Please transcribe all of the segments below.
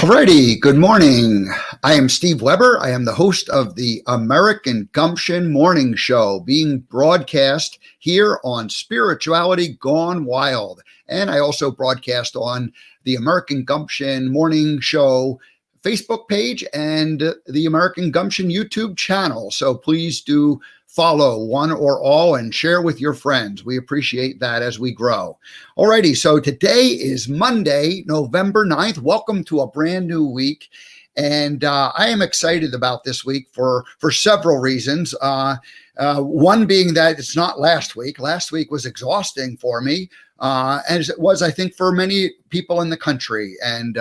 Alrighty, good morning. I am Steve Weber. I am the host of the American Gumption Morning Show, being broadcast here on Spirituality Gone Wild. And I also broadcast on the American Gumption Morning Show Facebook page and the American Gumption YouTube channel. So please do follow one or all and share with your friends. We appreciate that as we grow. Alrighty, so today is Monday, November 9th. Welcome to a brand new week. And I am excited about this week for several reasons. One being that it's not last week. Last week was exhausting for me, as it was, I think, for many people in the country. And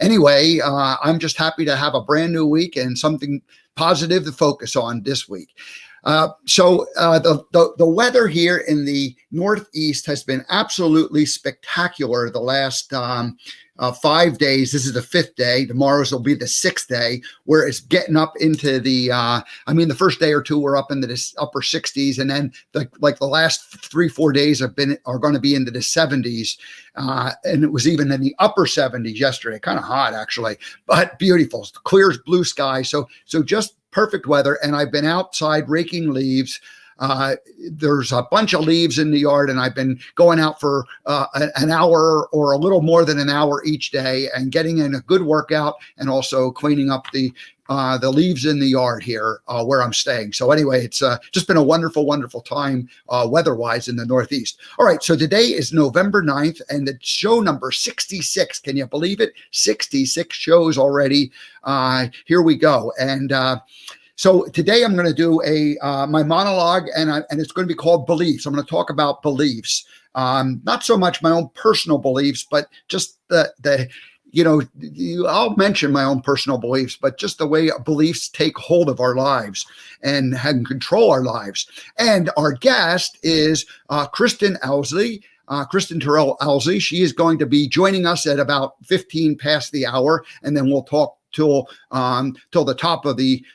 anyway, I'm just happy to have a brand new week and something positive to focus on this week. So the weather here in the Northeast has been absolutely spectacular the last 5 days. This is the fifth day. Tomorrow's will be the sixth day, where it's getting up into the, the first day or two were up into the upper 60s. And then the last 3-4 days are going to be into the 70s. And it was even in the upper 70s yesterday, kind of hot actually, but beautiful. Clear blue sky. So just perfect weather. And I've been outside raking leaves. There's a bunch of leaves in the yard, and I've been going out for an hour or a little more than an hour each day and getting in a good workout and also cleaning up the leaves in the yard here where I'm staying. So anyway, it's just been a wonderful, wonderful time weather-wise in the Northeast. All right, so today is November 9th, and it's show number 66. Can you believe it? 66 shows already. Here we go. And so today I'm going to do my monologue, and it's going to be called Beliefs. I'm going to talk about beliefs, not so much my own personal beliefs, but just I'll mention my own personal beliefs, but just the way beliefs take hold of our lives and control our lives. And our guest is Kristen Owsley. Kristen Owsley. She is going to be joining us at about 15 past the hour, and then we'll talk till the top of the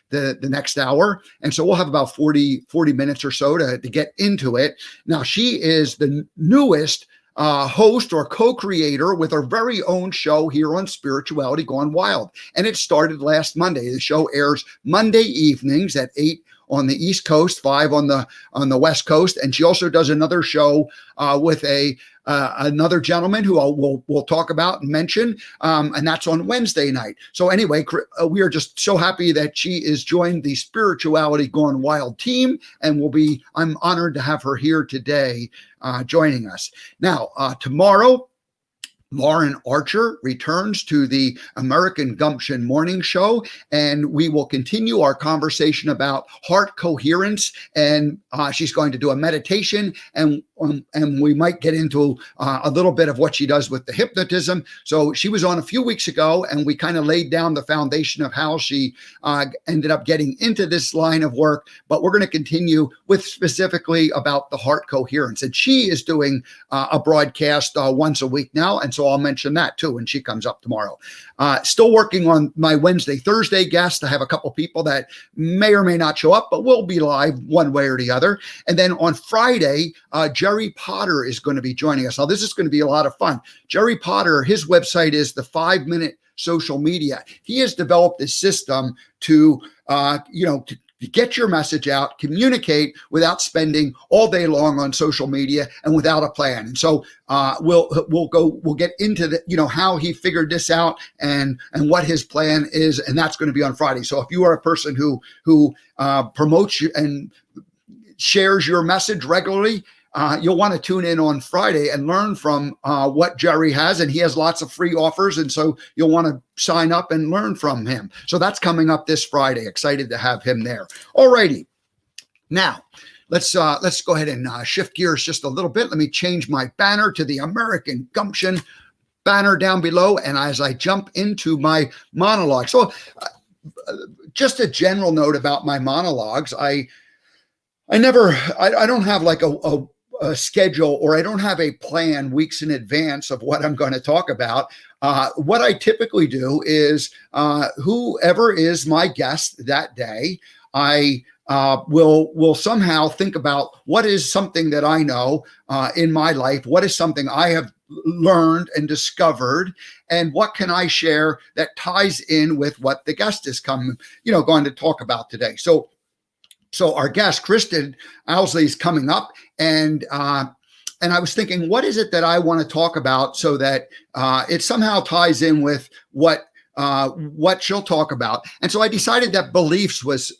next hour. And so we'll have about 40 minutes or so to get into it. Now, she is the newest host or co-creator with our very own show here on Spirituality Gone Wild. And it started last Monday. The show airs Monday evenings at 8 on the East Coast, 5 on the West Coast. And she also does another show with another gentleman who we'll talk about and mention, and that's on Wednesday night. So anyway, we are just so happy that she is joined the Spirituality Gone Wild team, and I'm honored to have her here today joining us. Now, tomorrow, Lauren Archer returns to the American Gumption Morning Show, and we will continue our conversation about heart coherence. And she's going to do a meditation, and we might get into a little bit of what she does with the hypnotism. So she was on a few weeks ago, and we kind of laid down the foundation of how she ended up getting into this line of work. But we're going to continue with specifically about the heart coherence. And she is doing a broadcast once a week now, and so I'll mention that too when she comes up tomorrow. Still working on my Wednesday, Thursday guest. I have a couple people that may or may not show up, but will be live one way or the other. And then on Friday, Jerry Potter is going to be joining us. Now, this is going to be a lot of fun. Jerry Potter, his website is the 5-Minute Social Media. He has developed a system to get your message out, communicate without spending all day long on social media and without a plan. And so we'll get into how he figured this out and what his plan is, and that's going to be on Friday. So if you are a person who promotes you and shares your message regularly, you'll want to tune in on Friday and learn from what Jerry has, and he has lots of free offers, and so you'll want to sign up and learn from him. So that's coming up this Friday. Excited to have him there. All righty. Now, let's go ahead and shift gears just a little bit. Let me change my banner to the American Gumption banner down below, and as I jump into my monologue. So just a general note about my monologues. I don't have like a schedule, or I don't have a plan weeks in advance of what I'm going to talk about. What I typically do is whoever is my guest that day, I will somehow think about what is something that I know in my life, what is something I have learned and discovered, and what can I share that ties in with what the guest is going to talk about today. So our guest, Kristen Owsley, is coming up, and I was thinking, what is it that I want to talk about so that it somehow ties in with what she'll talk about. And so I decided that beliefs was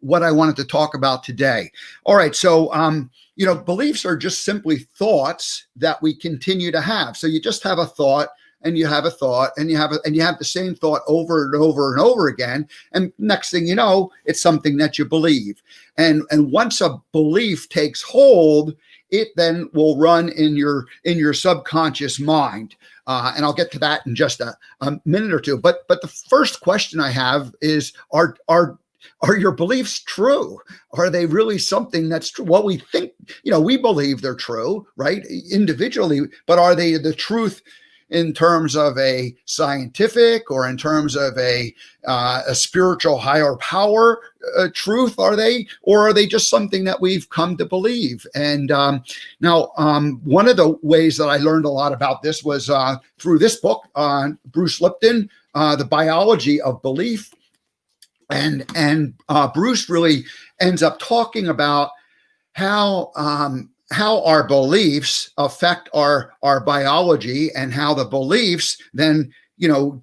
what I wanted to talk about today. All right. So, beliefs are just simply thoughts that we continue to have. So you just have a thought, and you have a thought, and you have the same thought over and over and over again. And next thing you know, it's something that you believe. And once a belief takes hold, it then will run in your subconscious mind. And I'll get to that in just a minute or two. But the first question I have is, are your beliefs true? Are they really something that's true? What we think, we believe they're true, right? Individually, but are they the truth in terms of a scientific or in terms of a spiritual higher power truth? Or are they just something that we've come to believe? And now, one of the ways that I learned a lot about this was through this book, Bruce Lipton, The Biology of Belief. And Bruce really ends up talking about how our beliefs affect our biology, and how the beliefs then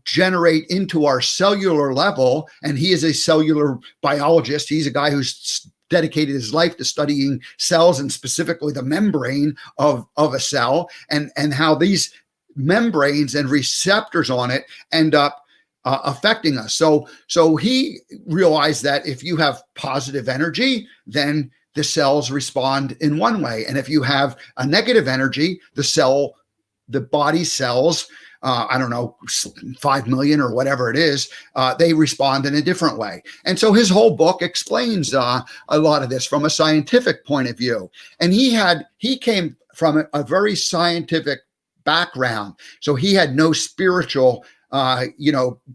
generate into our cellular level. And he is a cellular biologist. He's a guy who's dedicated his life to studying cells, and specifically the membrane of a cell, and how these membranes and receptors on it end up affecting us. So he realized that if you have positive energy, then the cells respond in one way. And if you have a negative energy, the body cells, 5 million or whatever it is, they respond in a different way. And so his whole book explains a lot of this from a scientific point of view. And he came from a very scientific background. So he had no spiritual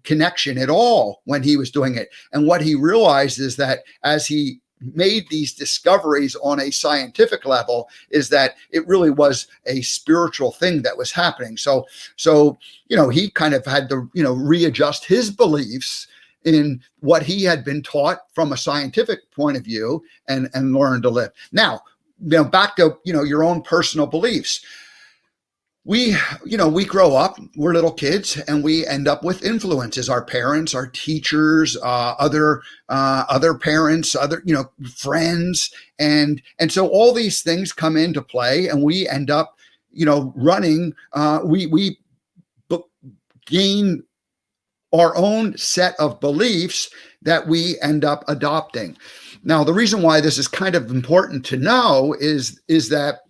connection at all when he was doing it. And what he realized is that as he made these discoveries on a scientific level, is that it really was a spiritual thing that was happening. So he kind of had to readjust his beliefs in what he had been taught from a scientific point of view, and learn to live. Now, back to your own personal beliefs. We grow up, we're little kids, and we end up with influences, our parents, our teachers, other parents, other, friends. And so all these things come into play, and we end up, running, we gain our own set of beliefs that we end up adopting. Now, the reason why this is kind of important to know is that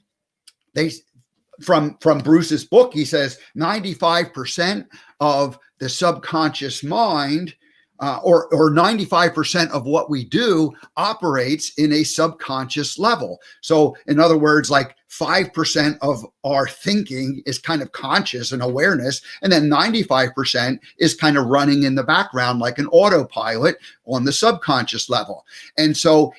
from Bruce's book, he says 95% of the subconscious mind, or 95% of what we do operates in a subconscious level. So in other words, like 5% of our thinking is kind of conscious and awareness, and then 95% is kind of running in the background like an autopilot on the subconscious level. And so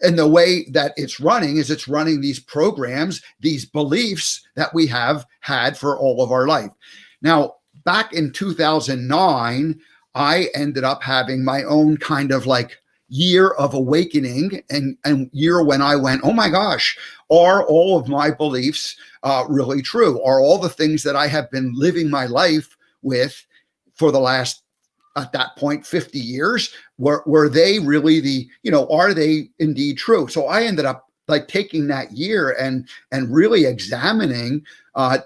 and the way that it's running is it's running these programs, these beliefs that we have had for all of our life. Now, back in 2009, I ended up having my own kind of like year of awakening, and year when I went, oh my gosh, are all of my beliefs really true? Are all the things that I have been living my life with for the last, at that point, 50 years, were they really are they indeed true? So I ended up like taking that year and really examining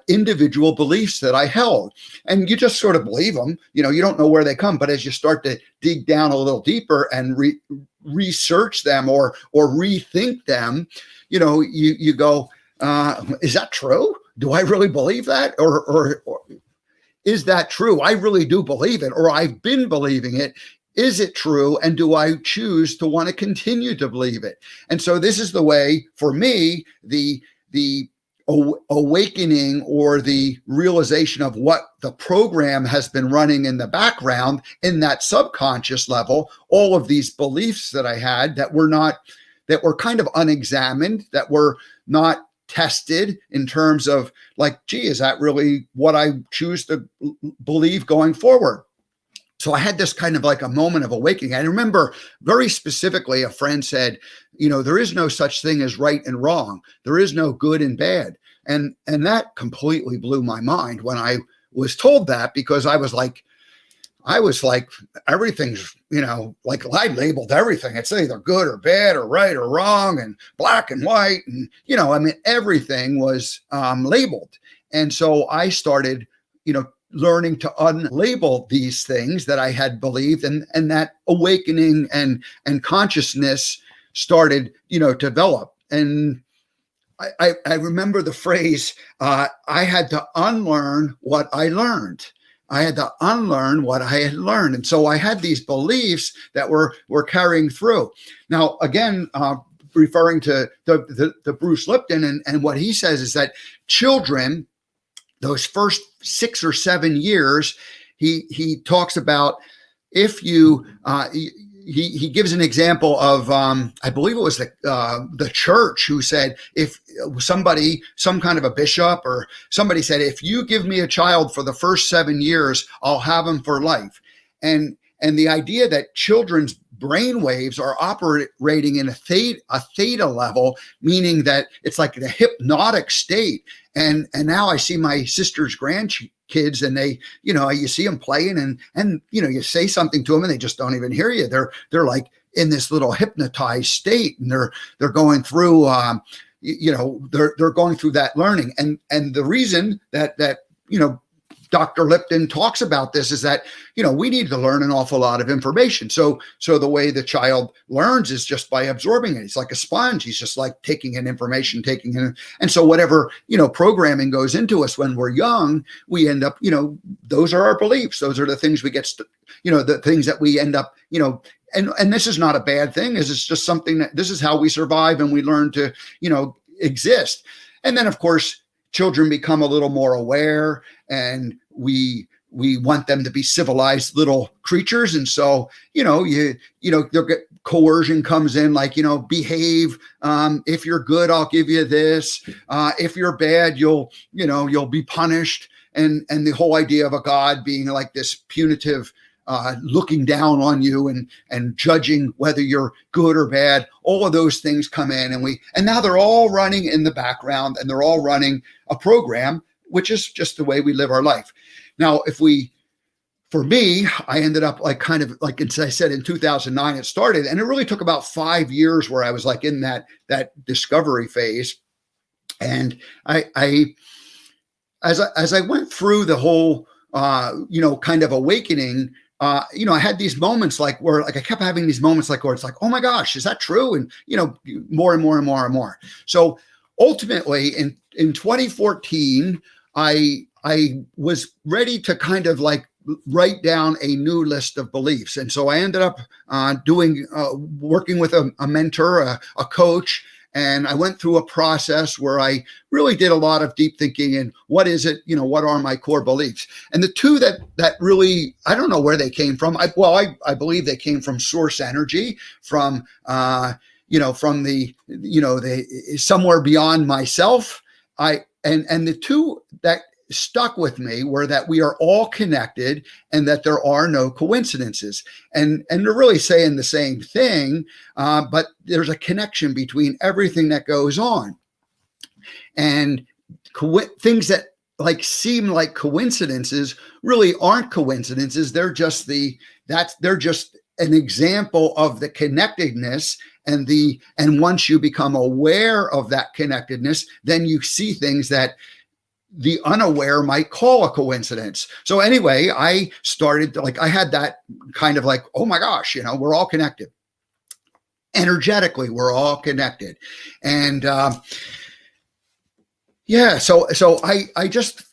individual beliefs that I held. And you just sort of believe them, you don't know where they come, but as you start to dig down a little deeper and research them or rethink them, you go, is that true? Do I really believe that? Or is that true? I really do believe it, or I've been believing it. Is it true? And do I choose to want to continue to believe it? And so this is the way, for me, the awakening or the realization of what the program has been running in the background in that subconscious level, all of these beliefs that I had that were kind of unexamined, that were not tested in terms of like, gee, is that really what I choose to believe going forward? So I had this kind of like a moment of awakening. I remember very specifically a friend said, there is no such thing as right and wrong. There is no good and bad. And that completely blew my mind when I was told that, because I was like, everything's, like I labeled everything. It's either good or bad or right or wrong and black and white. And, everything was labeled. And so I started, learning to unlabel these things that I had believed, and that awakening and consciousness started, to develop. And I remember the phrase, I had to unlearn what I learned. I had to unlearn what I had learned. And so I had these beliefs that were carrying through. Now, again, referring to the Bruce Lipton, and what he says is that children, those first 6 or 7 years, he talks about, if you he gives an example of I believe it was the church who said, if somebody, some kind of a bishop or somebody said, if you give me a child for the first 7 years, I'll have him for life. And the idea that children's brain waves are operating in a theta level, meaning that it's like a hypnotic state. And now I see my sister's grandkids, and they, you see them playing, and you say something to them and they just don't even hear you. They're like in this little hypnotized state, and they're going through, they're going through that learning. And the reason that Dr. Lipton talks about this is that, we need to learn an awful lot of information. So the way the child learns is just by absorbing it. It's like a sponge. He's just like taking in information, and so whatever, programming goes into us when we're young, we end up, those are our beliefs. Those are the things we get, the things that we end up, and this is not a bad thing. It's just something that, this is how we survive and we learn to, exist. And then of course, children become a little more aware, and we want them to be civilized little creatures. And so, coercion comes in, like, behave. If you're good, I'll give you this. If you're bad, you'll be punished. And the whole idea of a God being like this punitive, looking down on you and judging whether you're good or bad, all of those things come in, and now they're all running in the background, and they're all running a program, which is just the way we live our life. Now, for me, I ended up like kind of like, as I said, in 2009 it started, and it really took about 5 years where I was like in that discovery phase. And I as I went through the whole kind of awakening, I had these moments where I kept having these moments where it's like, oh my gosh, is that true? And, more and more and more and more. So ultimately in 2014, I was ready to kind of like write down a new list of beliefs. And so I ended up working with a mentor, a coach. And I went through a process where I really did a lot of deep thinking and what is it, what are my core beliefs? And the two that really, I don't know where they came from. I believe they came from source energy, from, from the somewhere beyond myself. And the two that stuck with me were that we are all connected and that there are no coincidences. And they're really saying the same thing, but there's a connection between everything that goes on. And things that seem like coincidences really aren't coincidences. They're just they're just an example of the connectedness, and once you become aware of that connectedness, then you see things that the unaware might call a coincidence. So anyway, I started I had that kind of like, oh my gosh, we're all connected. Energetically, we're all connected. And so I just,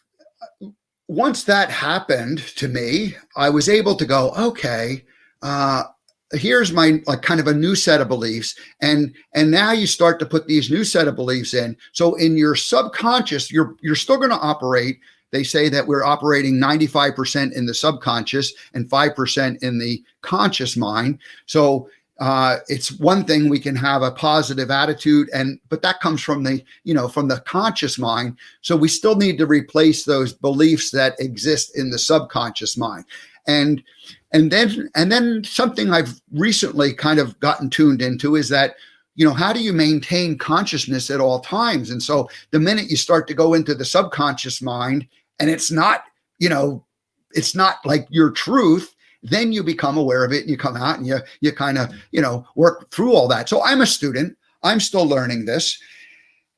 once that happened to me, I was able to go, okay, here's my kind of a new set of beliefs. And now you start to put these new set of beliefs in. So in your subconscious, you're still going to operate. They say that we're operating 95% in the subconscious and 5% in the conscious mind. So it's one thing we can have a positive attitude, but that comes from from the conscious mind. So we still need to replace those beliefs that exist in the subconscious mind. And then something I've recently kind of gotten tuned into is that, how do you maintain consciousness at all times? And so the minute you start to go into the subconscious mind, and it's not like your truth, then you become aware of it and you come out and you kind of, work through all that. So I'm a student. I'm still learning this.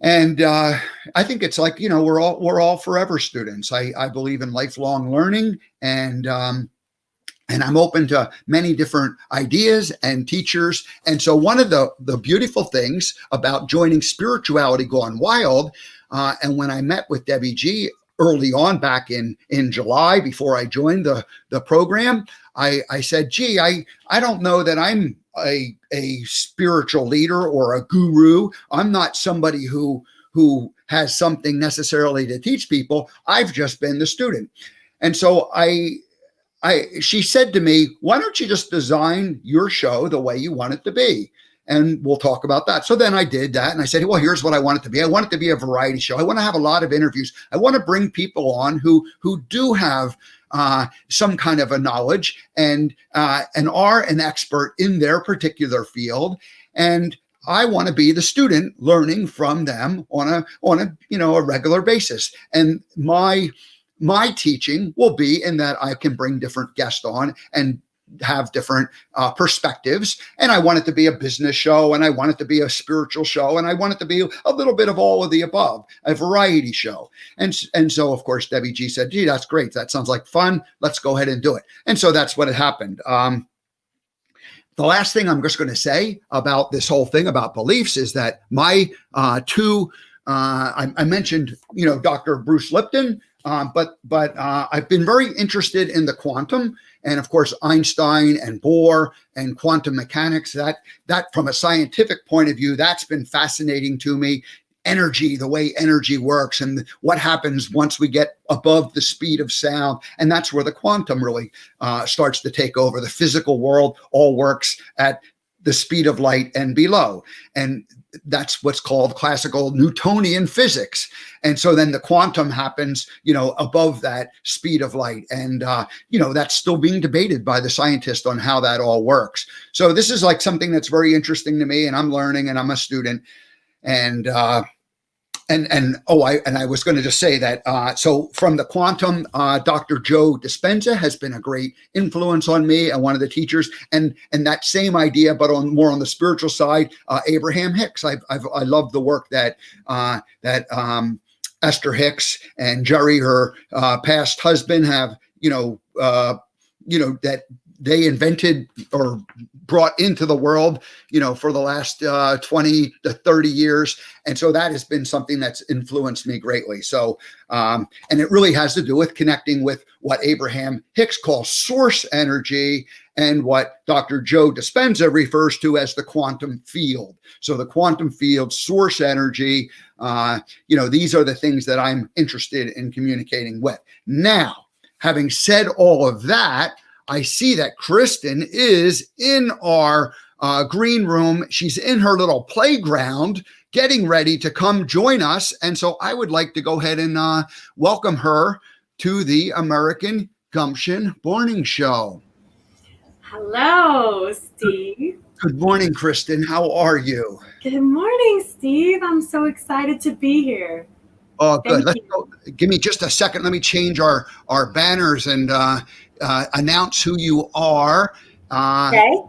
And I think it's like, we're all forever students. I believe in lifelong learning, and I'm open to many different ideas and teachers. And so one of the beautiful things about joining Spirituality Gone Wild, and when I met with Debbie G early on back in July, before I joined the program, I said, gee, I don't know that I'm a spiritual leader or a guru. I'm not somebody who has something necessarily to teach people. I've just been the student. And so she said to me, why don't you just design your show the way you want it to be? And we'll talk about that. So then I did that. And I said, well, here's what I want it to be. I want it to be a variety show. I want to have a lot of interviews. I want to bring people on who do have some kind of a knowledge and are an expert in their particular field. And I want to be the student learning from them on a regular basis. And my teaching will be in that I can bring different guests on and have different perspectives. And I want it to be a business show, and I want it to be a spiritual show, and I want it to be a little bit of all of the above, a variety show. And so, of course, Debbie G said, gee, that's great. That sounds like fun. Let's go ahead and do it. And so that's what had happened. The last thing I'm just going to say about this whole thing about beliefs is that my I mentioned, Dr. Bruce Lipton, but I've been very interested in the quantum, and of course Einstein and Bohr and quantum mechanics. That from a scientific point of view, that's been fascinating to me. Energy, the way energy works, and what happens once we get above the speed of sound, and that's where the quantum really starts to take over. The physical world all works at the speed of light and below, and that's what's called classical Newtonian physics. And so then the quantum happens, above that speed of light. And, that's still being debated by the scientists on how that all works. So this is like something that's very interesting to me, and I'm learning, and I'm a student. And I was going to just say that, so from the quantum, Dr. Joe Dispenza has been a great influence on me and one of the teachers, and that same idea, but more on the spiritual side, Abraham Hicks. I love the work that Esther Hicks and Jerry, her past husband, have, that they invented or brought into the world, for the last 20 to 30 years. And so that has been something that's influenced me greatly. So, and it really has to do with connecting with what Abraham Hicks calls source energy and what Dr. Joe Dispenza refers to as the quantum field. So the quantum field, source energy, these are the things that I'm interested in communicating with. Now, having said all of that, I see that Kristen is in our green room. She's in her little playground getting ready to come join us. And so I would like to go ahead and welcome her to the American Gumption Morning Show. Hello, Steve. Good morning, Kristen. How are you? Good morning, Steve. I'm so excited to be here. Oh, good. Let's go. Give me just a second. Let me change our banners and announce who you are. Okay.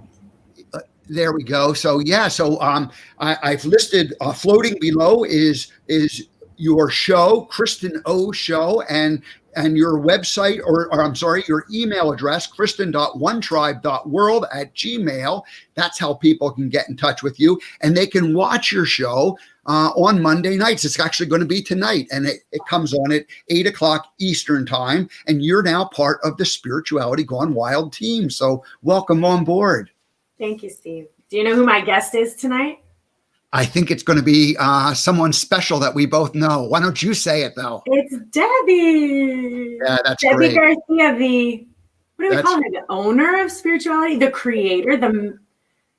There we go. So yeah. So I've listed floating below is your show, Kristen O Show, and your website, or I'm sorry, your email address, kristen.onetribe.world@gmail. That's how people can get in touch with you, and they can watch your show on Monday nights. It's actually going to be tonight, and it comes on at 8:00 Eastern time, and you're now part of the Spirituality Gone Wild team. So welcome on board. Thank you, Steve. Do you know who my guest is tonight? I think it's going to be someone special that we both know. Why don't you say it, though? It's Debbie. Yeah, that's Debbie great. Garcia, what do we call her? The owner of Spirituality, the creator,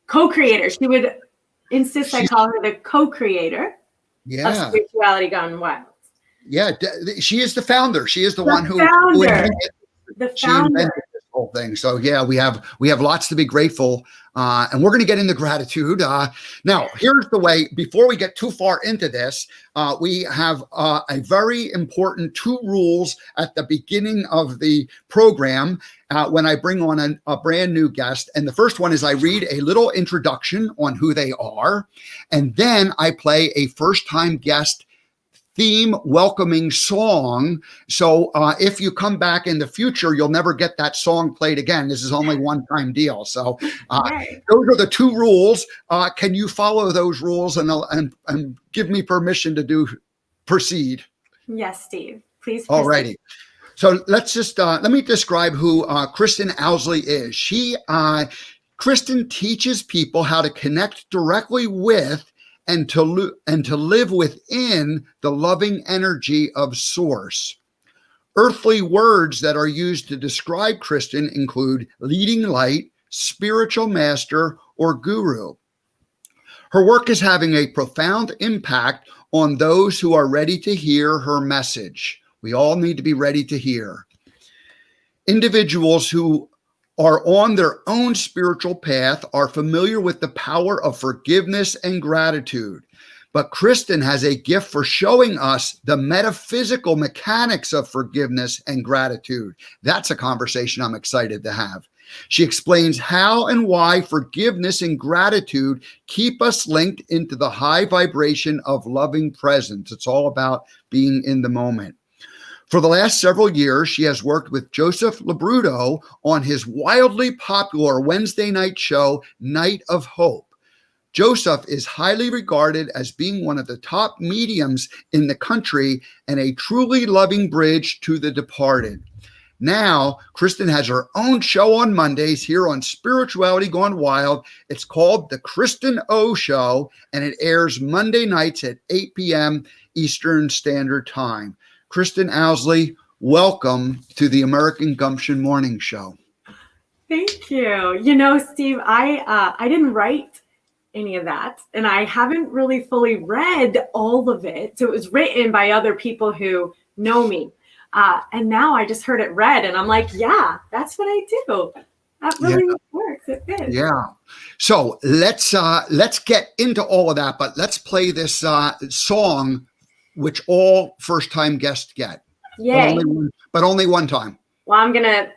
co-creator. She would insist I She's, call her the co-creator of yeah, Spirituality Gone Wild. yeah. She is the founder. She is the one who Founder. invented. The She founder. invented this whole thing. So yeah, we have lots to be grateful, and we're going to get into gratitude. Now, here's the way. Before we get too far into this, we have a very important 2 rules at the beginning of the program when I bring on a brand new guest. And the first one is I read a little introduction on who they are, and then I play a first-time guest theme welcoming song. So if you come back in the future, you'll never get that song played again. This is only one-time deal. So those are the 2 rules. Can you follow those rules and give me permission to proceed? Yes, Steve. Please proceed. All righty. So let's just let me describe who Kristen Owsley is. Kristen teaches people how to connect directly with and to live within the loving energy of Source. Earthly words that are used to describe Kristen include leading light, spiritual master, or guru. Her work is having a profound impact on those who are ready to hear her message. We all need to be ready to hear. Individuals who are on their own spiritual path are familiar with the power of forgiveness and gratitude. But Kristen has a gift for showing us the metaphysical mechanics of forgiveness and gratitude. That's a conversation I'm excited to have. She explains how and why forgiveness and gratitude keep us linked into the high vibration of loving presence. It's all about being in the moment. For the last several years, she has worked with Joseph Labruto on his wildly popular Wednesday night show, Night of Hope. Joseph is highly regarded as being one of the top mediums in the country and a truly loving bridge to the departed. Now, Kristen has her own show on Mondays here on Spirituality Gone Wild. It's called The Kristen O Show, and it airs Monday nights at 8 p.m. Eastern Standard Time. Kristen Owsley, welcome to the American Gumption Morning Show. Thank you. You know, Steve, I didn't write any of that, and I haven't really fully read all of it. So it was written by other people who know me. And now I just heard it read, and I'm like, yeah, that's what I do. That really works. It fits. Yeah. So let's get into all of that, but let's play this song, which all first-time guests get. Yay. But only one time. Well, I'm going to...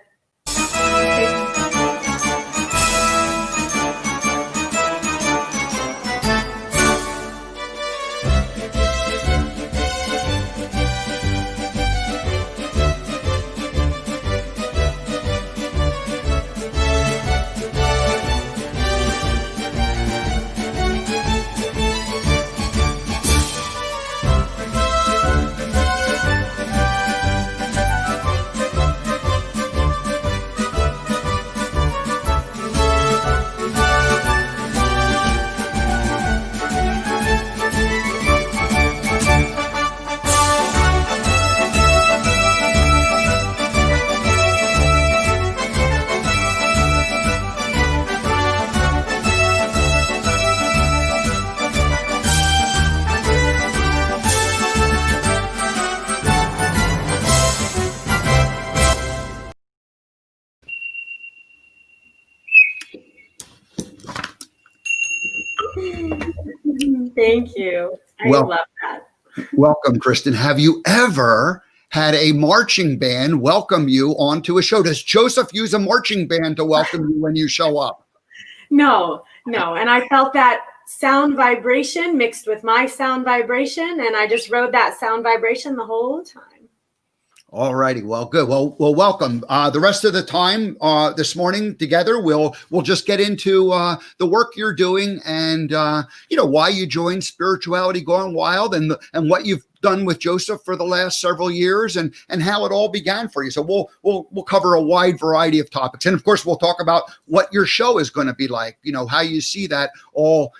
Thank you. I love that. Welcome, Kristen. Have you ever had a marching band welcome you onto a show? Does Joseph use a marching band to welcome you when you show up? No. And I felt that sound vibration mixed with my sound vibration, and I just rode that sound vibration the whole time. All righty. Well, good. Well, welcome. The rest of the time this morning together, we'll just get into the work you're doing and why you joined Spirituality Gone Wild and what you've done with Joseph for the last several years and how it all began for you. So we'll cover a wide variety of topics, and of course we'll talk about what your show is going to be like. How you see that all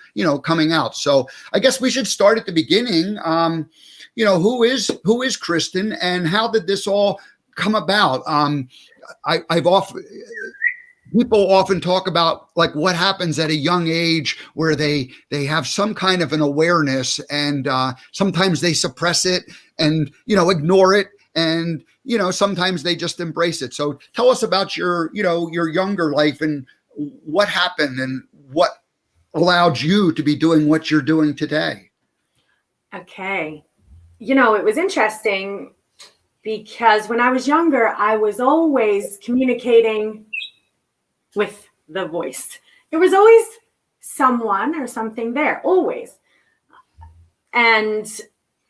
coming out. So I guess we should start at the beginning. Who is Kristen and how did this all come about? I've often, people often talk about like what happens at a young age where they have some kind of an awareness, and sometimes they suppress it and ignore it, and sometimes they just embrace it. So tell us about your your younger life and what happened and what allowed you to be doing what you're doing today. Okay. It was interesting because when I was younger, I was always communicating with the voice. There was always someone or something there, always. And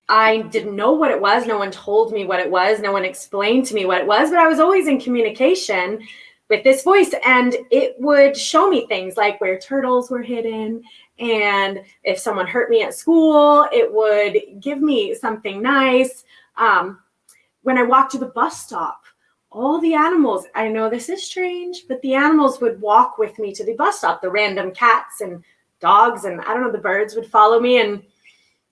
I didn't know what it was. No one told me what it was. No one explained to me what it was, but I was always in communication with this voice, and it would show me things like where turtles were hidden. And if someone hurt me at school, it would give me something nice. When I walked to the bus stop, all the animals, I know this is strange, but the animals would walk with me to the bus stop. The random cats and dogs and the birds would follow me. And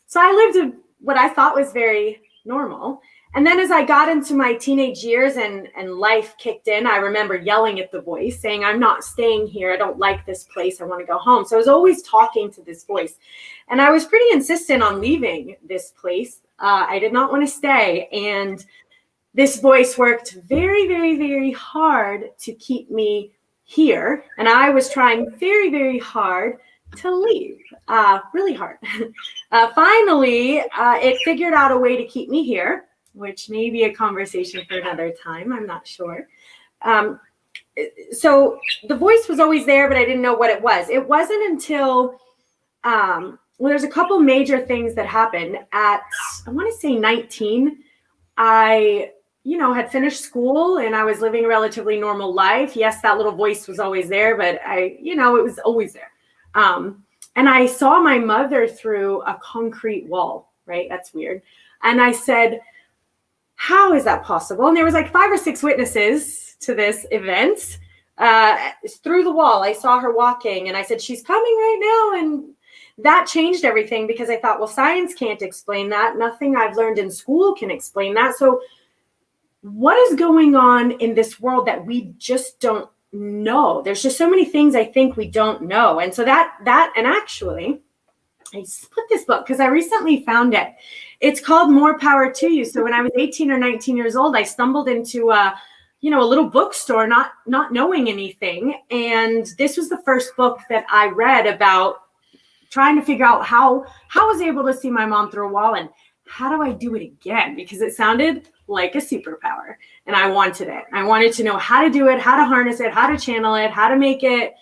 so I lived what I thought was very normal. And then as I got into my teenage years and life kicked in, I remember yelling at the voice saying, I'm not staying here. I don't like this place. I want to go home. So I was always talking to this voice. And I was pretty insistent on leaving this place. I did not want to stay. And this voice worked very, very, very hard to keep me here. And I was trying very, very hard to leave, really hard. Finally, it figured out a way to keep me here, which may be a conversation for another time. I'm not sure. So the voice was always there, but I didn't know what it was. It wasn't until, there's a couple major things that happened at, I want to say 19. I had finished school and I was living a relatively normal life. Yes, that little voice was always there, but it was always there. And I saw my mother through a concrete wall, right? That's weird. And I said, how is that possible? And there was like 5 or 6 witnesses to this event. Through the wall, I saw her walking and I said, she's coming right now. And that changed everything because I thought, well, science can't explain that. Nothing I've learned in school can explain that. So what is going on in this world that we just don't know? There's just so many things I think we don't know. And so that, and actually, I split this book because I recently found it. It's called More Power to You. So when I was 18 or 19 years old, I stumbled into a little bookstore, not knowing anything. And this was the first book that I read about trying to figure out how I was able to see my mom through a wall and how do I do it again? Because it sounded like a superpower and I wanted it. I wanted to know how to do it, how to harness it, how to channel it, how to make it,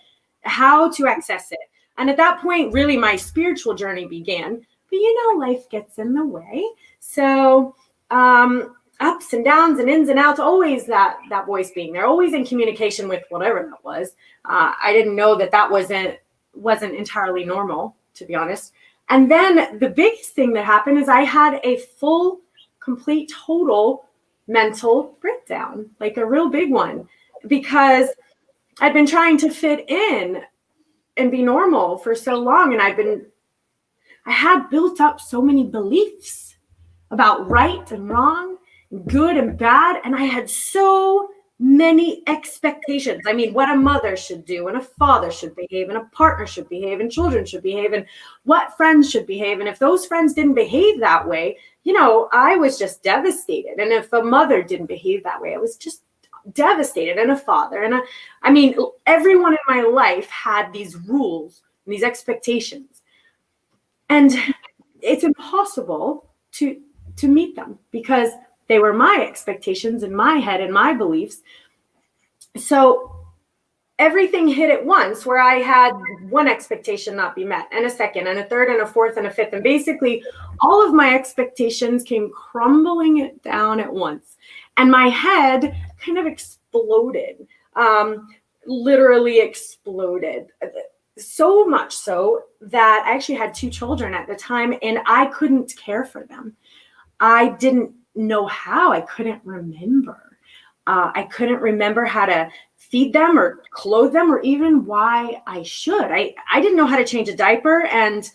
how to access it. And at that point, really my spiritual journey began. But life gets in the way. So ups and downs and ins and outs, always that voice being there, always in communication with whatever that was. I didn't know that wasn't entirely normal, to be honest. And then the biggest thing that happened is I had a full, complete, total mental breakdown, like a real big one, because I'd been trying to fit in and be normal for so long. And I had built up so many beliefs about right and wrong, good and bad. And I had so many expectations. I mean, what a mother should do and a father should behave and a partner should behave and children should behave and what friends should behave. And if those friends didn't behave that way, I was just devastated. And if a mother didn't behave that way, I was just devastated. And a father. And everyone in my life had these rules and these expectations. And it's impossible to meet them because they were my expectations in my head and my beliefs. So everything hit at once where I had one expectation not be met and a second and a third and a fourth and a fifth. And basically all of my expectations came crumbling down at once. And my head kind of exploded, literally exploded. So much so that I actually had 2 children at the time and I couldn't care for them. I didn't know how. I couldn't remember. I couldn't remember how to feed them or clothe them or even why I should. I didn't know how to change a diaper. And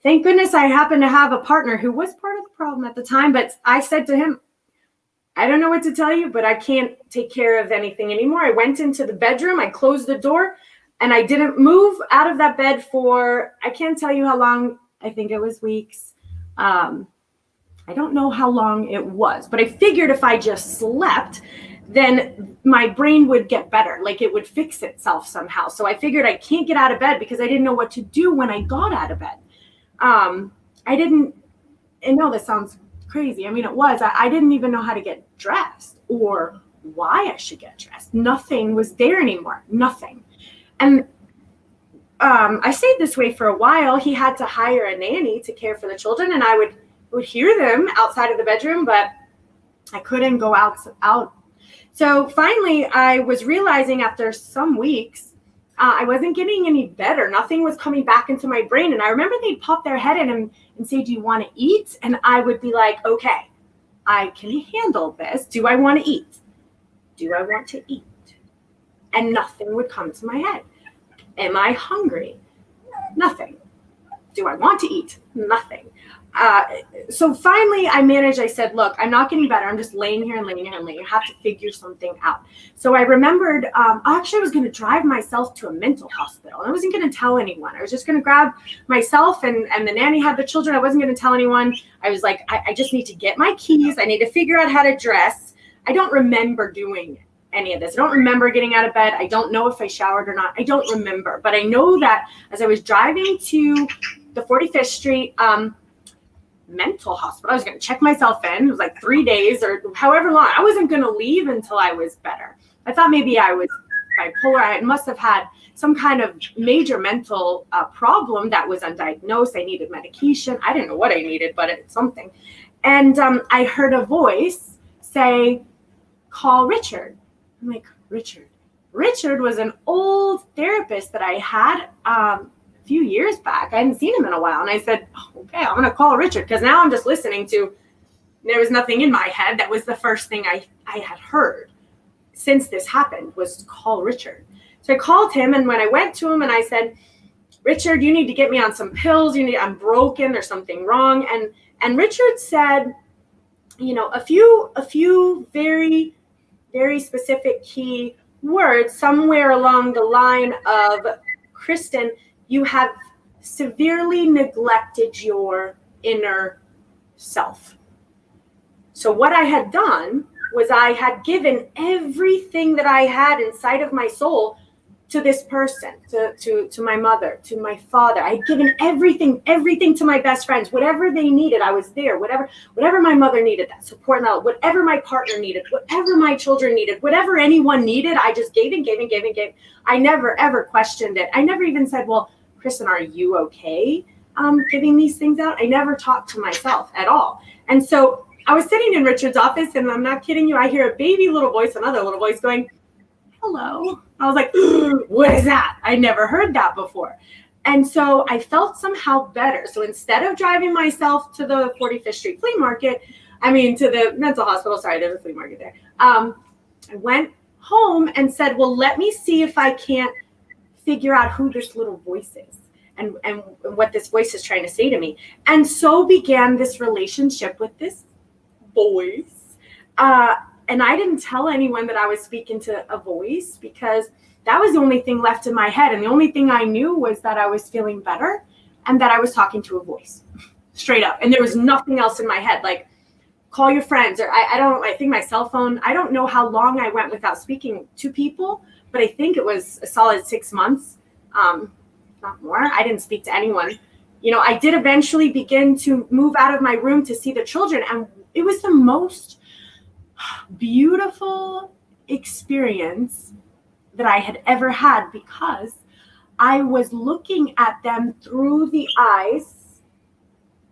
thank goodness I happened to have a partner who was part of the problem at the time. But I said to him, I don't know what to tell you, but I can't take care of anything anymore. I went into the bedroom, I closed the door, and I didn't move out of that bed for, I can't tell you how long. I think it was weeks. I don't know how long it was, but I figured if I just slept, then my brain would get better. Like it would fix itself somehow. So I figured I can't get out of bed because I didn't know what to do when I got out of bed. I didn't, and no, this sounds crazy. I mean, it was, I didn't even know how to get dressed or why I should get dressed. Nothing was there anymore. Nothing. And I stayed this way for a while. He had to hire a nanny to care for the children, and I would hear them outside of the bedroom, but I couldn't go out. So finally, I was realizing after some weeks, I wasn't getting any better. Nothing was coming back into my brain. And I remember they'd pop their head in and say, do you want to eat? And I would be like, okay, I can handle this. Do I want to eat? Do I want to eat? And nothing would come to my head. Am I hungry? Nothing. Do I want to eat? Nothing. So finally I managed, I said, look, I'm not getting better. I'm just laying here. I have to figure something out. So I remembered, actually I was going to drive myself to a mental hospital. I wasn't going to tell anyone. I was just going to grab myself and the nanny had the children. I wasn't going to tell anyone. I was like, I just need to get my keys. I need to figure out how to dress. I don't remember doing any of this. I don't remember getting out of bed. I don't know if I showered or not. I don't remember. But I know that as I was driving to the 45th Street mental hospital, I was going to check myself in. It was like 3 days or however long. I wasn't going to leave until I was better. I thought maybe I was bipolar. I must have had some kind of major mental problem that was undiagnosed. I needed medication. I didn't know what I needed, but it's something. And I heard a voice say, call Richard. I'm like, Richard. Richard was an old therapist that I had a few years back. I hadn't seen him in a while. And I said, oh, okay, I'm going to call Richard. Because now I'm just listening to, there was nothing in my head. That was the first thing I had heard since this happened was to call Richard. So I called him. And when I went to him and I said, Richard, you need to get me on some pills. I'm broken. There's something wrong. And Richard said, a few very, very specific key words somewhere along the line of, Kristen, you have severely neglected your inner self. So what I had done was I had given everything that I had inside of my soul to this person, to my mother, to my father. I had given everything to my best friends. Whatever they needed, I was there. Whatever my mother needed, that support, whatever my partner needed, whatever my children needed, whatever anyone needed, I just gave and gave and gave and gave. I never, ever questioned it. I never even said, well, Kristen, are you okay giving these things out? I never talked to myself at all. And so I was sitting in Richard's office, and I'm not kidding you, I hear a baby little voice, another little voice going, hello. I was like, what is that? I never heard that before. And so I felt somehow better. So instead of driving myself to the 45th Street flea market, to the mental hospital, sorry, there's a flea market there. I went home and said, well, let me see if I can't figure out who this little voice is and what this voice is trying to say to me. And so began this relationship with this voice. And I didn't tell anyone that I was speaking to a voice because that was the only thing left in my head. And the only thing I knew was that I was feeling better and that I was talking to a voice straight up. And there was nothing else in my head, like call your friends or I think my cell phone, I don't know how long I went without speaking to people, but I think it was a solid 6 months, not more. I didn't speak to anyone. I did eventually begin to move out of my room to see the children. And it was the most beautiful experience that I had ever had because I was looking at them through the eyes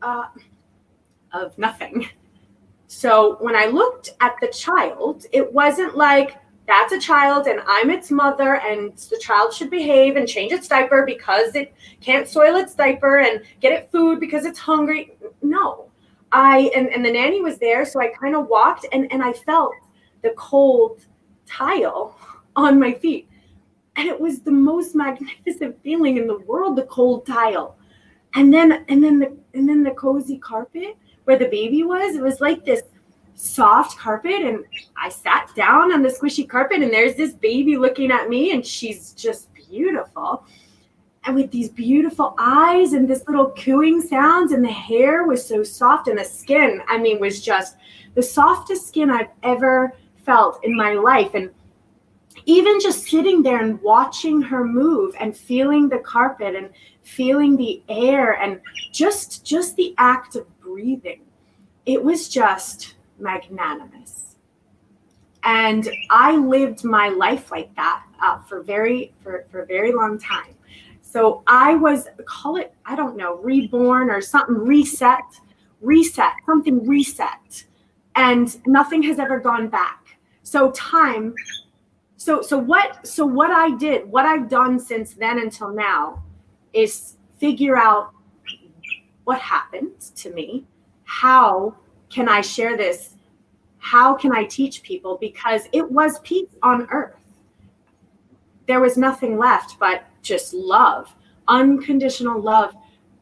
of nothing. So when I looked at the child, it wasn't like that's a child and I'm its mother and the child should behave and change its diaper because it can't soil its diaper and get it food because it's hungry. No. And the nanny was there, so I kind of walked and I felt the cold tile on my feet. And it was the most magnificent feeling in the world, the cold tile. And then the cozy carpet where the baby was, it was like this soft carpet, and I sat down on the squishy carpet, and there's this baby looking at me, and she's just beautiful. And with these beautiful eyes and this little cooing sounds, and the hair was so soft, and the skin, I mean, was just the softest skin I've ever felt in my life. And even just sitting there and watching her move and feeling the carpet and feeling the air and just the act of breathing, it was just magnanimous. And I lived my life like that for a very long time. So I was, call it, I don't know, reborn or something, reset, something reset. And nothing has ever gone back. So time, so what I did, what I've done since then until now is figure out what happened to me. How can I share this? How can I teach people? Because it was peace on earth. There was nothing left but just love, unconditional love,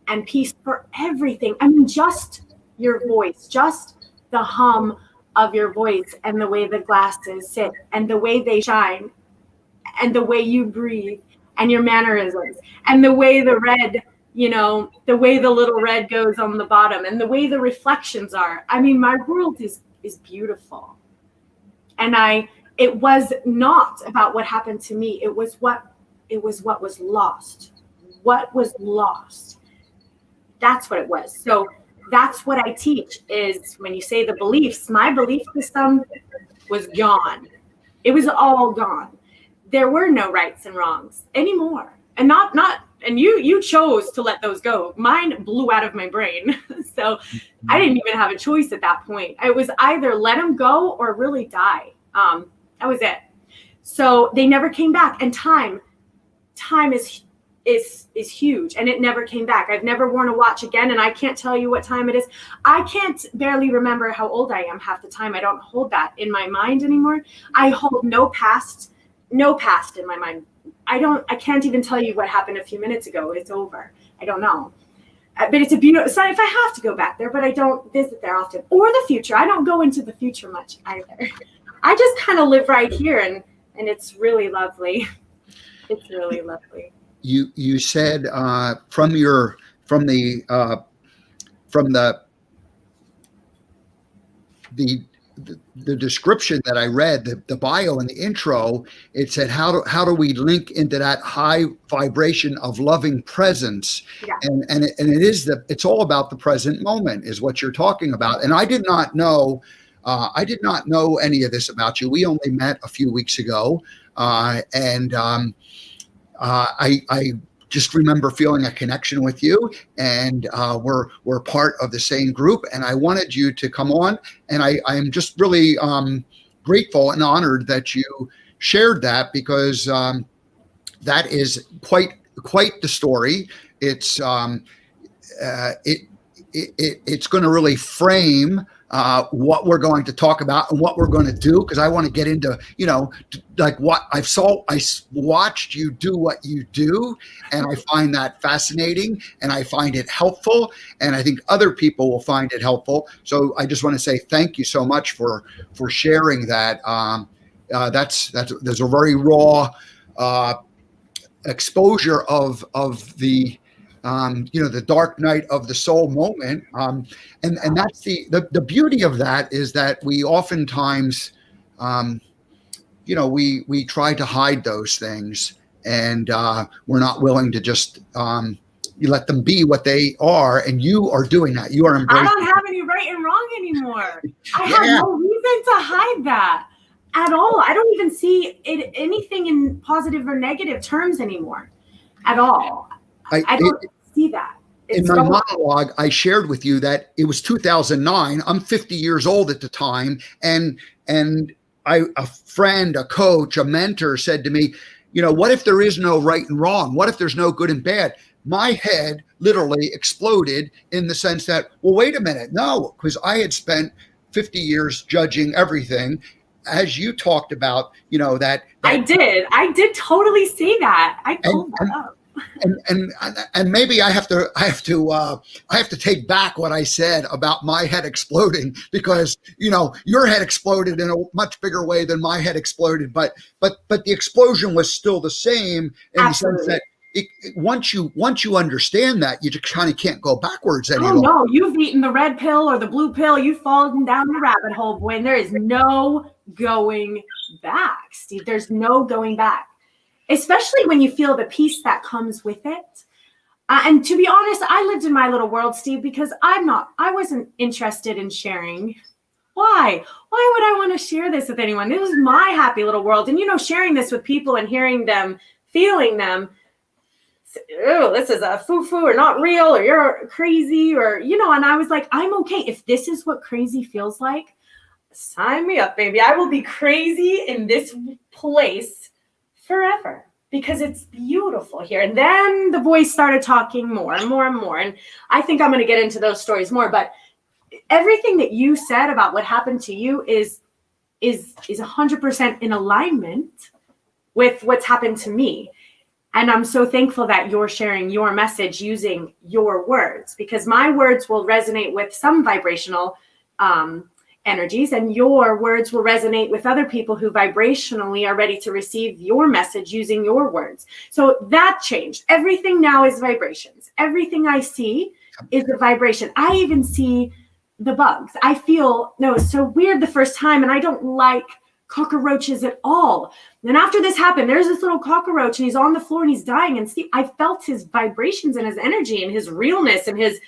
and peace for everything. I mean, just your voice, just the hum of your voice, and the way the glasses sit, and the way they shine, and the way you breathe, and your mannerisms, and the way the red, the way the little red goes on the bottom, and the way the reflections are. I mean, my world is beautiful. And it was not about what happened to me. It was what was lost. What was lost. That's what it was. So that's what I teach is when you say the beliefs, my belief system was gone. It was all gone. There were no rights and wrongs anymore. And and you chose to let those go. Mine blew out of my brain. So I didn't even have a choice at that point. It was either let them go or really die. That was it. So they never came back. And time is huge, and it never came back. I've never worn a watch again, and I can't tell you what time it is. I can't barely remember how old I am half the time. I don't hold that in my mind anymore. I hold no past in my mind. I can't even tell you what happened a few minutes ago. It's over. I don't know. But it's a beautiful sign if I have to go back there, but I don't visit there often. Or the future. I don't go into the future much either. I just kind of live right here, and it's really lovely. It's really lovely. You said from the description that I read, the bio and the intro, it said how do we link into that high vibration of loving presence? Yeah. And it's all about the present moment is what you're talking about. And I did not know any of this about you. We only met a few weeks ago, and I just remember feeling a connection with you, and we're part of the same group. And I wanted you to come on, and I am just really grateful and honored that you shared that, because that is quite the story. It's it's going to really frame what we're going to talk about and what we're going to do, because I want to get into, like what I watched you do what you do, and I find that fascinating, and I find it helpful, and I think other people will find it helpful. So I just want to say thank you so much for sharing that. There's a very raw exposure of the the dark night of the soul moment. And that's the beauty of that, is that we oftentimes, we try to hide those things, and we're not willing to just let them be what they are. And you are doing that. You are embracing. I don't have any right and wrong anymore. I have no reason to hide that at all. I don't even see anything in positive or negative terms anymore at all. I don't see that. In my monologue, I shared with you that it was 2009. I'm 50 years old at the time, and a friend, a coach, a mentor said to me, what if there is no right and wrong? What if there's no good and bad? My head literally exploded, in the sense that, well, wait a minute, no, because I had spent 50 years judging everything, as you talked about, that I did totally see that. I pulled that up. And maybe I have to take back what I said about my head exploding, because your head exploded in a much bigger way than my head exploded, but the explosion was still the same in Absolutely. the sense that once you understand that, you just kind of can't go backwards any Oh longer. no, you've eaten the red pill or the blue pill, you've fallen down the rabbit hole, boy, and there is no going back, Steve. There's no going back, especially when you feel the peace that comes with it. And to be honest, I lived in my little world, Steve, because I wasn't interested in sharing. Why would I want to share this with anyone? This was my happy little world. And sharing this with people and hearing them, feeling them, oh, this is a foo-foo or not real, or you're crazy, or and I was like, I'm okay. If this is what crazy feels like, sign me up, baby. I will be crazy in this place forever, because it's beautiful here. And then the voice started talking more and more and more. And I think I'm going to get into those stories more, but everything that you said about what happened to you is 100% in alignment with what's happened to me. And I'm so thankful that you're sharing your message using your words, because my words will resonate with some vibrational energies, and your words will resonate with other people who vibrationally are ready to receive your message using your words. So that changed. Everything now is vibrations. Everything I see is a vibration. I even see the bugs. I feel, no, it's so weird the first time, and I don't like cockroaches at all. And after this happened, there's this little cockroach, and he's on the floor and he's dying. And Steve, I felt his vibrations and his energy and his realness and his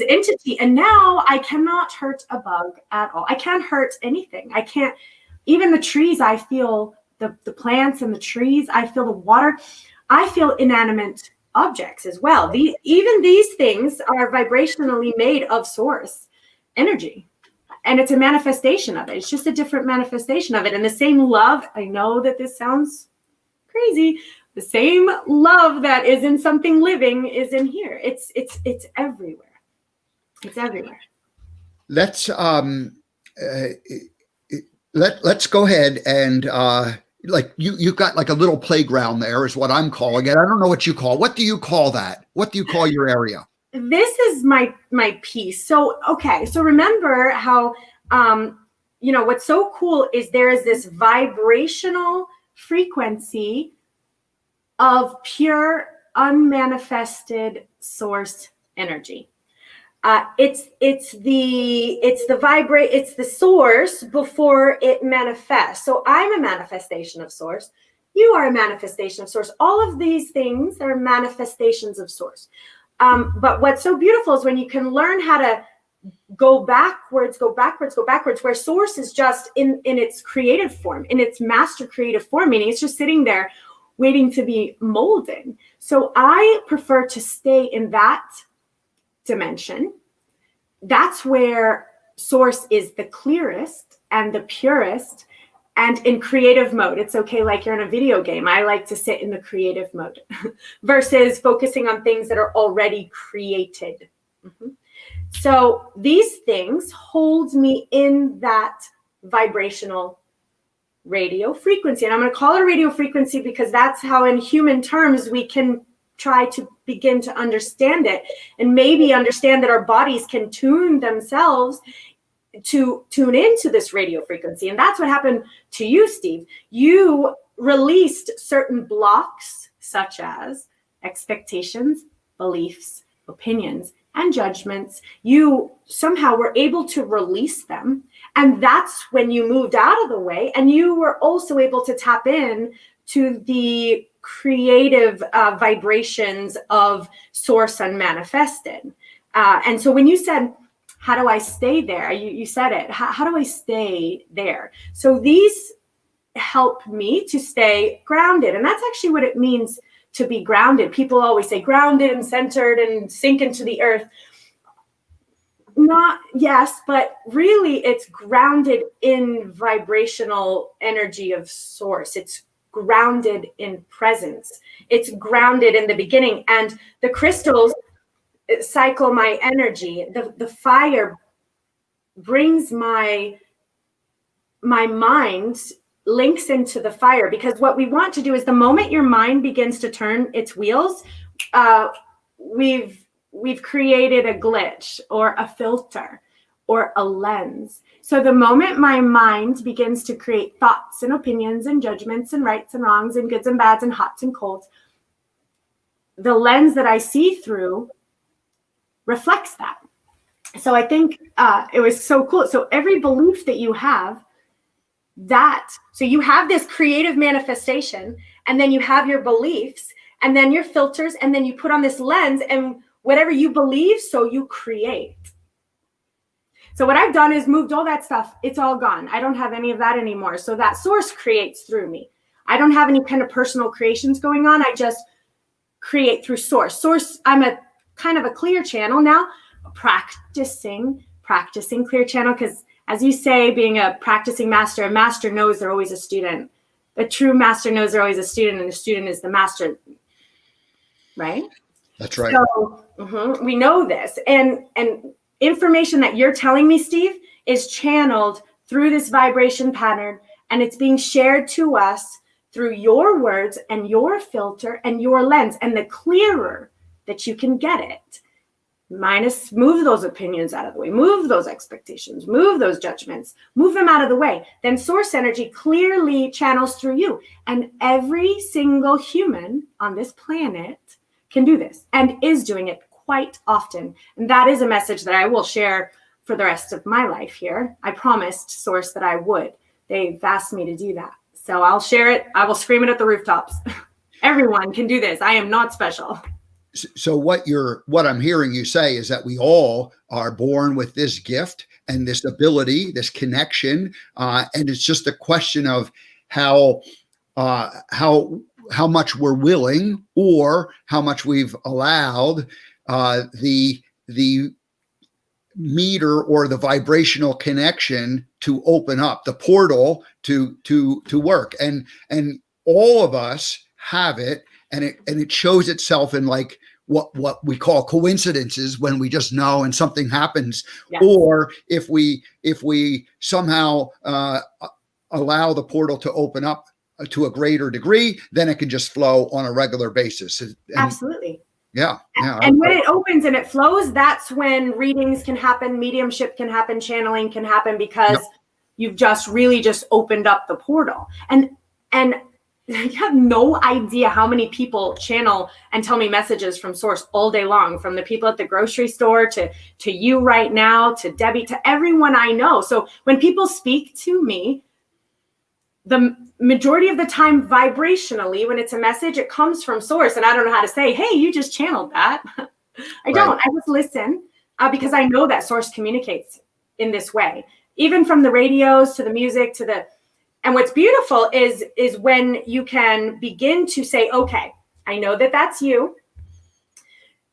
entity. And now I cannot hurt a bug at all. I can't hurt anything. I can't, even the trees, I feel the plants and the trees, I feel the water, I feel inanimate objects as well. Even these things are vibrationally made of source energy. And it's a manifestation of it. It's just a different manifestation of it. And the same love, I know that this sounds crazy, the same love that is in something living is in here. It's everywhere. It's everywhere. Let's let's go ahead and like you've got like a little playground there is what I'm calling it. I don't know what you call. What do you call that? What do you call your area? This is my piece. So, okay. So remember how, what's so cool is there is this vibrational frequency of pure unmanifested source energy. It's the source before it manifests. So I'm a manifestation of source. You are a manifestation of source. All of these things are manifestations of source. But what's so beautiful is when you can learn how to go backwards, where source is just in its creative form, in its master creative form, meaning it's just sitting there waiting to be molded. So I prefer to stay in that dimension. That's where source is the clearest and the purest. And in creative mode, it's okay, like you're in a video game. I like to sit in the creative mode versus focusing on things that are already created. Mm-hmm. So these things hold me in that vibrational radio frequency. And I'm going to call it a radio frequency because that's how in human terms we can try to begin to understand it, and maybe understand that our bodies can tune themselves to tune into this radio frequency. And that's what happened to you, Steve. You released certain blocks, such as expectations, beliefs, opinions, and judgments. You somehow were able to release them. And that's when you moved out of the way. And you were also able to tap in to the creative vibrations of source unmanifested. And so when you said, how do I stay there? You said it. How do I stay there? So these help me to stay grounded. And that's actually what it means to be grounded. People always say grounded and centered and sink into the earth. Not, yes, but really it's grounded in vibrational energy of source. It's grounded in presence. It's grounded in the beginning. And the crystals cycle my energy. The fire brings my mind links into the fire, because what we want to do is the moment your mind begins to turn its wheels, we've created a glitch or a filter or a lens. So the moment my mind begins to create thoughts and opinions and judgments and rights and wrongs and goods and bads and hots and colds, the lens that I see through reflects that. So I think it was so cool. So every belief that you have, so you have this creative manifestation, and then you have your beliefs, and then your filters, and then you put on this lens, and whatever you believe, so you create. So what I've done is moved all that stuff. It's all gone. I don't have any of that anymore. So that source creates through me. I don't have any kind of personal creations going on. I just create through source. I'm a kind of a clear channel now, practicing clear channel, because as you say, being a practicing master, a master knows they're always a student. The true master knows they're always a student, and the student is the master, right? That's right. So we know this, and information that you're telling me, Steve, is channeled through this vibration pattern, and it's being shared to us through your words and your filter and your lens. And the clearer that you can get it, move those opinions out of the way, move those expectations, move those judgments, move them out of the way, then source energy clearly channels through you. And every single human on this planet can do this and is doing it quite often. And that is a message that I will share for the rest of my life here. I promised Source that I would. They've asked me to do that. So I'll share it. I will scream it at the rooftops. Everyone can do this. I am not special. So what I'm hearing you say is that we all are born with this gift and this ability, this connection, and it's just a question of how much we're willing, or how much we've allowed the meter or the vibrational connection to open up, the portal to work. And all of us have it, and it shows itself in like what we call coincidences, when we just know and something happens. Yes. Or if we somehow allow the portal to open up to a greater degree, then it can just flow on a regular basis. Absolutely. Yeah. And when it opens and it flows, that's when readings can happen, mediumship can happen, channeling can happen, because you've just really opened up the portal. And I have no idea how many people channel and tell me messages from Source all day long, from the people at the grocery store to you right now, to Debbie, to everyone I know. So when people speak to me, the majority of the time vibrationally, when it's a message, it comes from Source, and I don't know how to say, hey, you just channeled that. I don't. I just listen because I know that Source communicates in this way, even from the radios to the music to the. And what's beautiful is when you can begin to say, okay, I know that that's you.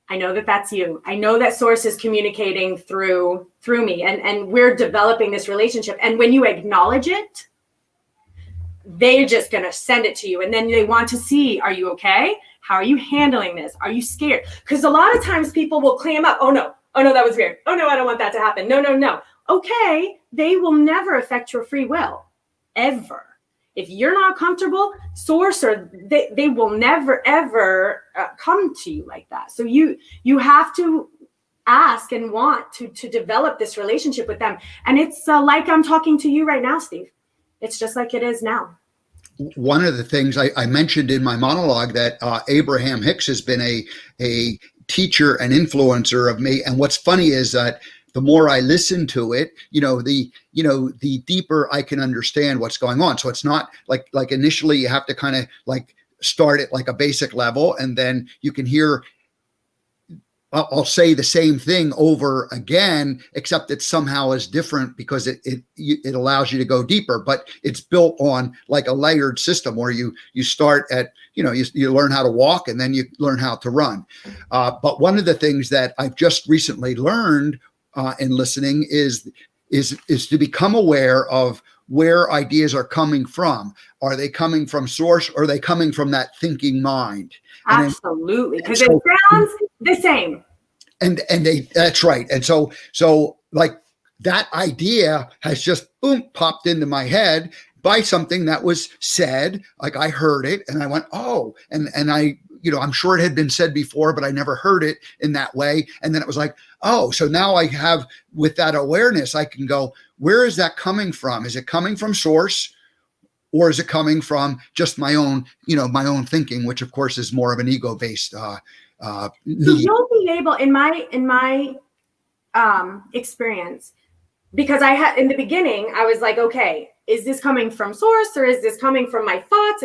I know that that's you. I know that Source is communicating through me, and we're developing this relationship. And when you acknowledge it, they're just going to send it to you. And then they want to see, are you okay? How are you handling this? Are you scared? Because a lot of times people will clam up. Oh no, that was weird. Oh no, I don't want that to happen. No. Okay, they will never affect your free will, ever. If you're not comfortable, Source, or they will never, ever come to you like that. So you have to ask and want to develop this relationship with them. And it's like I'm talking to you right now, Steve. It's just like it is now. One of the things I mentioned in my monologue that Abraham Hicks has been a teacher and influencer of me. And what's funny is that the more I listen to it, the deeper I can understand what's going on. So it's not like initially you have to kind of like start at like a basic level, and then you can hear I'll say the same thing over again, except it somehow is different because it allows you to go deeper, but it's built on like a layered system where you start at, you learn how to walk and then you learn how to run. But one of the things that I've just recently learned in listening is to become aware of where ideas are coming from. Are they coming from Source, or are they coming from that thinking mind? Absolutely, because it sounds the same. And that's right. And so like that idea has just boom popped into my head. by something that was said. Like I heard it and I went, oh, and I, I'm sure it had been said before, but I never heard it in that way. And then it was like, oh, so now I have, with that awareness, I can go, where is that coming from? Is it coming from source? Or is it coming from just my own, my own thinking, which of course is more of an ego-based need. So you'll be able, in my experience, because I had in the beginning, I was like, okay, is this coming from source or is this coming from my thoughts?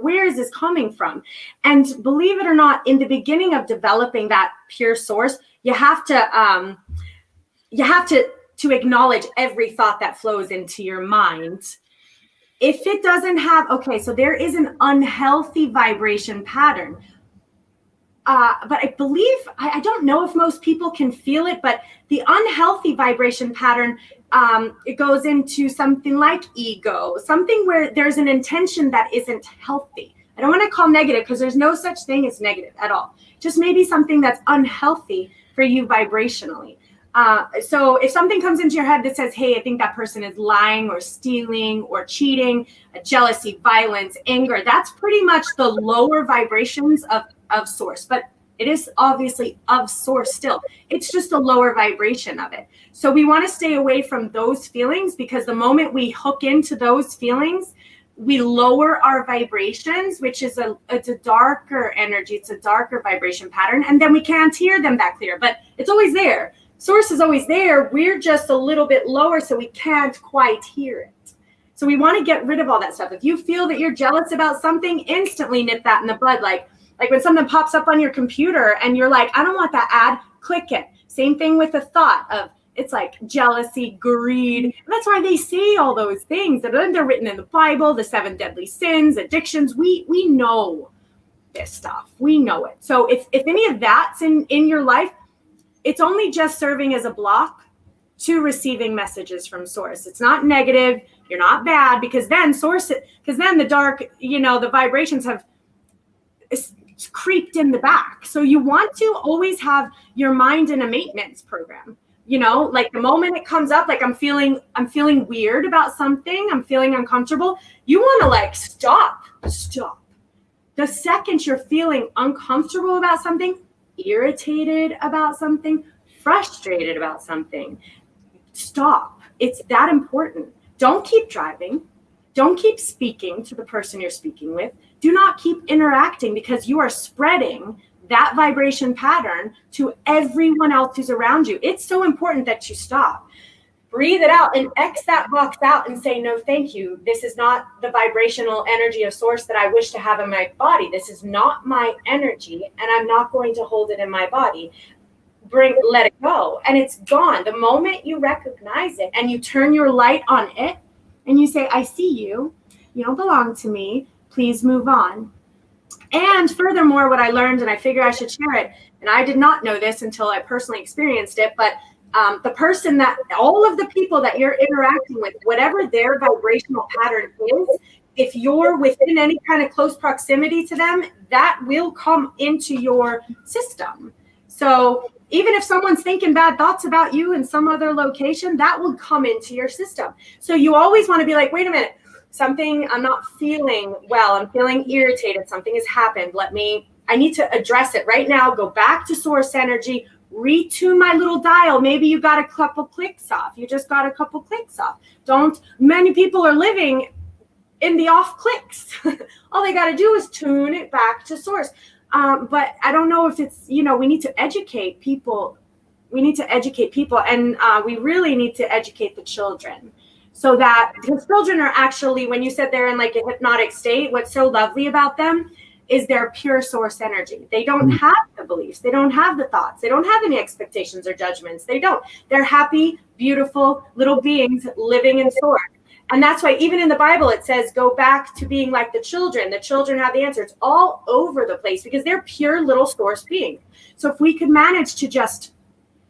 Where is this coming from? And believe it or not, in the beginning of developing that pure source, you have to acknowledge every thought that flows into your mind. If it doesn't have, okay, so there is an unhealthy vibration pattern. But I believe, I don't know if most people can feel it, but the unhealthy vibration pattern, it goes into something like ego, something where there's an intention that isn't healthy. I don't want to call negative because there's no such thing as negative at all. Just maybe something that's unhealthy for you vibrationally. So if something comes into your head that says, hey, I think that person is lying or stealing or cheating, jealousy, violence, anger, that's pretty much the lower vibrations of source, but it is obviously of source still. It's just a lower vibration of it. So we want to stay away from those feelings, because the moment we hook into those feelings, we lower our vibrations, which is it's a darker energy. It's a darker vibration pattern. And then we can't hear them that clear, but it's always there. Source is always there. We're just a little bit lower, so we can't quite hear it. So we want to get rid of all that stuff. If you feel that you're jealous about something, instantly nip that in the bud. Like when something pops up on your computer and you're like, I don't want that ad, click it. Same thing with the thought of, it's like jealousy, greed. And that's why they say all those things. They're written in the Bible, the 7 deadly sins, addictions. We know this stuff. We know it. So if any of that's in your life, it's only just serving as a block to receiving messages from source. It's not negative. You're not bad, because then the dark, the vibrations have creeped in the back. So you want to always have your mind in a maintenance program. Like the moment it comes up, like I'm feeling weird about something, I'm feeling uncomfortable. You want to like stop. The second you're feeling uncomfortable about something, irritated about something, frustrated about something, stop. It's that important. Don't keep driving. Don't keep speaking to the person you're speaking with. Do not keep interacting, because you are spreading that vibration pattern to everyone else who's around you. It's so important that you stop. Breathe it out and X that box out and say, no, thank you. This is not the vibrational energy of source that I wish to have in my body. This is not my energy, and I'm not going to hold it in my body. Let it go. And it's gone. The moment you recognize it and you turn your light on it and you say, I see you. You don't belong to me. Please move on. And furthermore, what I learned, and I figure I should share it, and I did not know this until I personally experienced it, but the person that, all of the people that you're interacting with, whatever their vibrational pattern is, if you're within any kind of close proximity to them, that will come into your system. So even if someone's thinking bad thoughts about you in some other location, that will come into your system. So you always want to be like, wait a minute, I'm not feeling well. I'm feeling irritated. Something has happened. I need to address it right now. Go back to source energy, retune my little dial. Maybe you got a couple clicks off. You just got a couple clicks off. Many people are living in the off clicks. All they got to do is tune it back to source. But I don't know if it's, we need to educate people. And we really need to educate the children. So that, because children are actually, when you said they're in like a hypnotic state, what's so lovely about them is their pure source energy. They don't have the beliefs. They don't have the thoughts. They don't have any expectations or judgments. They don't. They're happy, beautiful little beings living in source. And that's why even in the Bible, it says, go back to being like the children. The children have the answer. It's all over the place because they're pure little source beings. So if we could manage to just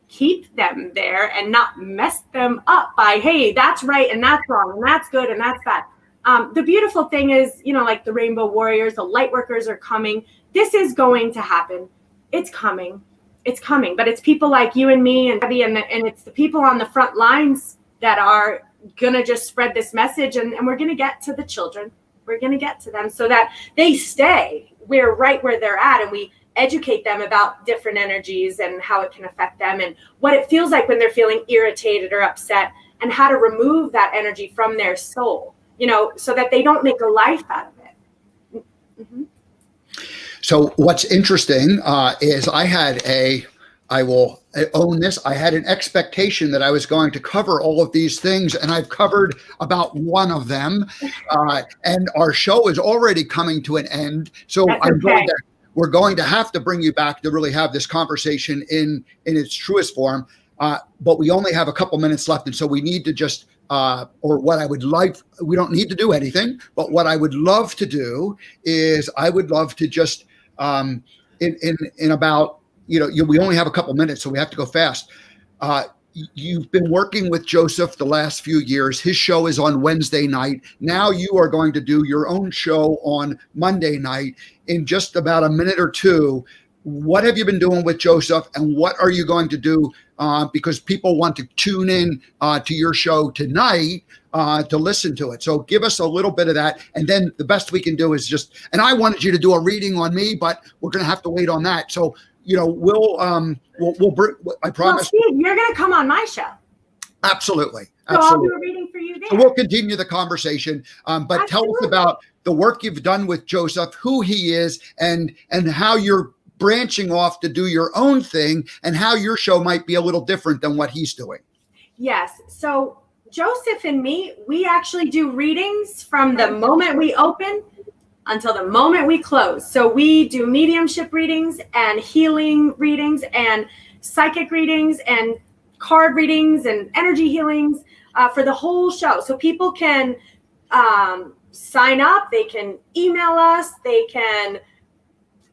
keep them there and not mess them up by, hey, that's right and that's wrong and that's good and that's bad. The beautiful thing is, like the Rainbow Warriors, the light workers are coming. This is going to happen. It's coming. But it's people like you and me and Debbie, and it's the people on the front lines that are going to just spread this message, and we're going to get to the children. We're going to get to them so that they stay right where they're at, and we educate them about different energies and how it can affect them and what it feels like when they're feeling irritated or upset, and how to remove that energy from their soul, so that they don't make a life out of it. Mm-hmm. So what's interesting is I will own this. I had an expectation that I was going to cover all of these things, and I've covered about one of them. And our show is already coming to an end. So we're going to have to bring you back to really have this conversation in its truest form. But we only have a couple minutes left. And so we need to just, we don't need to do anything, but what I would love to do is I would love to just, in about, we only have a couple minutes, so we have to go fast. You've been working with Joseph the last few years. His show is on Wednesday night. Now you are going to do your own show on Monday night. In just about a minute or two, what have you been doing with Joseph, and what are you going to do? Because people want to tune in to your show tonight to listen to it. So give us a little bit of that. And then the best we can do is and I wanted you to do a reading on me, but we're going to have to wait on that. So we'll bring, I promise. Well, Steve, you're going to come on my show. Absolutely. So I'll do a reading for you there. So we'll continue the conversation. But Tell us about the work you've done with Joseph, who he is, and how you're branching off to do your own thing, and how your show might be a little different than what he's doing. Yes. So Joseph and me, we actually do readings from the moment we open until the moment we close. So we do mediumship readings and healing readings and psychic readings and card readings and energy healings for the whole show. So people can sign up, they can email us, they can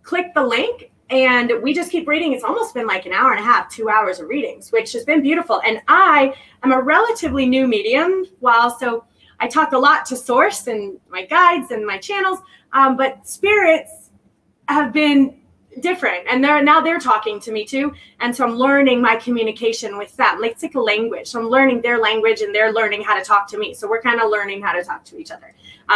click the link, and we just keep reading. It's almost been like an hour and a half, 2 hours of readings, which has been beautiful. And I am a relatively new medium, so I talk a lot to Source and my guides and my channels, but spirits have been different, and they're talking to me too. And so I'm learning my communication with them. It's like a language. So I'm learning their language, and they're learning how to talk to me. So we're kind of learning how to talk to each other,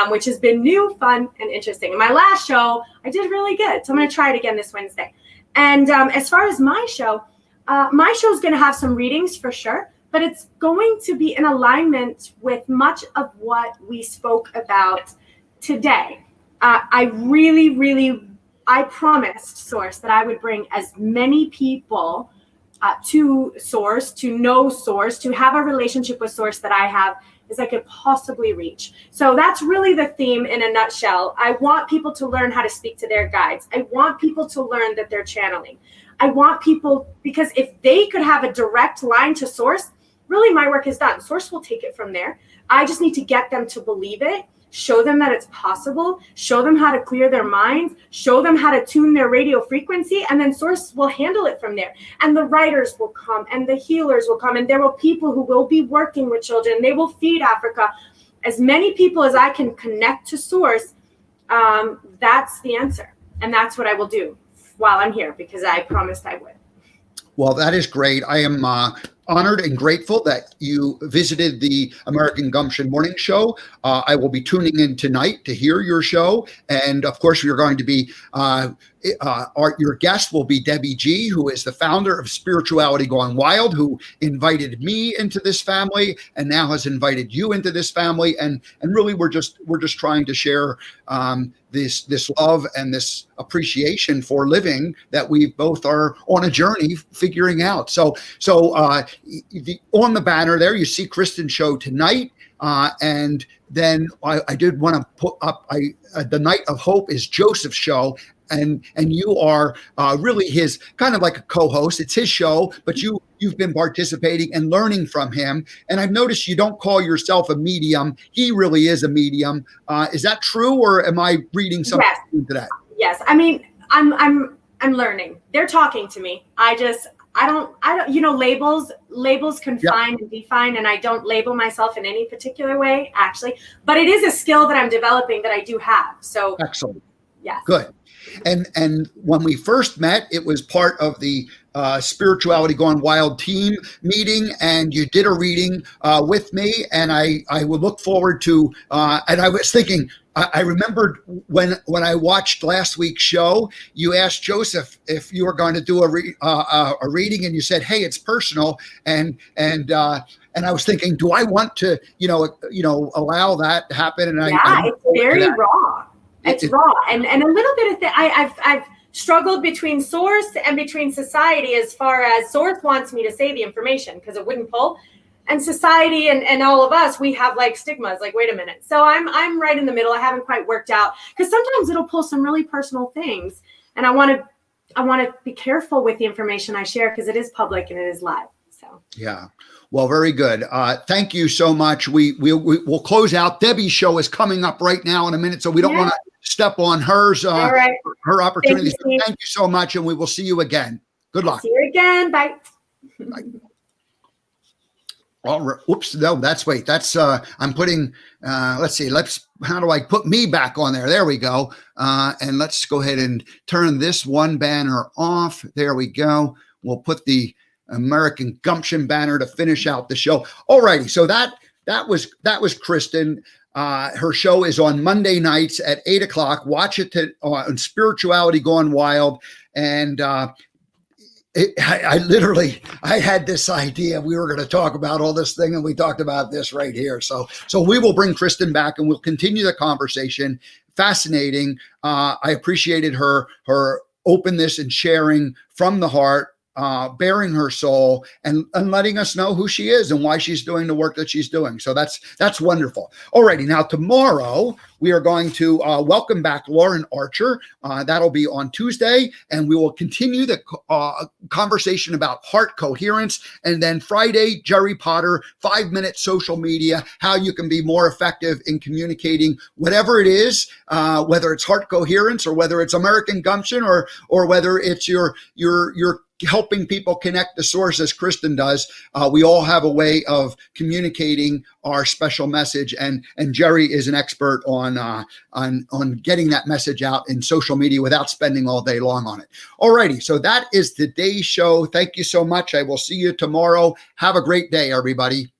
which has been new, fun, and interesting. In my last show, I did really good. So I'm going to try it again this Wednesday. And as far as my show is going to have some readings for sure, but it's going to be in alignment with much of what we spoke about today. I promised Source that I would bring as many people to Source, to know Source, to have a relationship with Source that I have as I could possibly reach. So that's really the theme in a nutshell. I want people to learn how to speak to their guides. I want people to learn that they're channeling. I want people, because if they could have a direct line to Source, really my work is done. Source will take it from there. I just need to get them to believe it, show them that it's possible, show them how to clear their minds, show them how to tune their radio frequency, and then Source will handle it from there. And the writers will come, and the healers will come, and there will people who will be working with children. They will feed Africa. As many people as I can connect to Source, that's the answer. And that's what I will do while I'm here, because I promised I would. Well, that is great. I am honored and grateful that you visited the American Gumption Morning Show. I will be tuning in tonight to hear your show. And of course, you're going to be, your guest will be Debbie G., who is the founder of Spirituality Gone Wild, who invited me into this family and now has invited you into this family. And really, we're just trying to share this love and this appreciation for living that we both are on a journey figuring out. So on the banner there, you see Kristen's show tonight. And then I did want to put up, the Night of Hope is Joseph's show. And you are really his kind of like a co-host. It's his show, but you've been participating and learning from him. And I've noticed you don't call yourself a medium. He really is a medium. Is that true, or am I reading something into that? Yes. I mean, I'm learning. They're talking to me. I don't, labels confine and define, and I don't label myself in any particular way, actually. But it is a skill that I'm developing that I do have. So excellent. Yeah. Good. And when we first met, it was part of the Spirituality Gone Wild team meeting, and you did a reading with me, and I would look forward to. And I was thinking, I remembered when I watched last week's show, you asked Joseph if you were going to do a reading, and you said, "Hey, it's personal," and I was thinking, do I want to, allow that to happen? And it's very raw. It's raw, and a little bit of I've struggled between source and between society, as far as source wants me to say the information because it wouldn't pull, and society and all of us, we have like stigmas, like, wait a minute. So I'm right in the middle. I haven't quite worked out, because sometimes it'll pull some really personal things, and I want to be careful with the information I share, because it is public and it is live. So yeah. Well, very good. Thank you so much. We'll close out. Debbie's show is coming up right now in a minute, so we don't want to step on hers, all right. her opportunities. Thank you so much, and we will see you again. Good luck. See you again. Bye. Bye. All right. Whoops. No, that's I'm putting, let's see, how do I put me back on there? There we go. And let's go ahead and turn this one banner off. There we go. We'll put the American Gumption banner to finish out the show. All righty. So that was Kristen. Her show is on Monday nights at 8:00. Watch it on Spirituality Gone Wild. And I had this idea we were going to talk about all this thing, and we talked about this right here. So we will bring Kristen back, and we'll continue the conversation. Fascinating. I appreciated her openness and sharing from the heart, bearing her soul, and letting us know who she is and why she's doing the work that she's doing. So that's wonderful. Alrighty, now tomorrow we are going to welcome back Lauren Archer. That'll be on Tuesday, and we will continue the conversation about heart coherence. And then Friday, Jerry Potter, 5-minute social media, how you can be more effective in communicating whatever it is, whether it's heart coherence or whether it's American Gumption or whether it's your helping people connect the source, as Kristen does. We all have a way of communicating our special message, and Jerry is an expert on getting that message out in social media without spending all day long on it. Alrighty, so that is today's show. Thank you so much. I will see you tomorrow. Have a great day, everybody.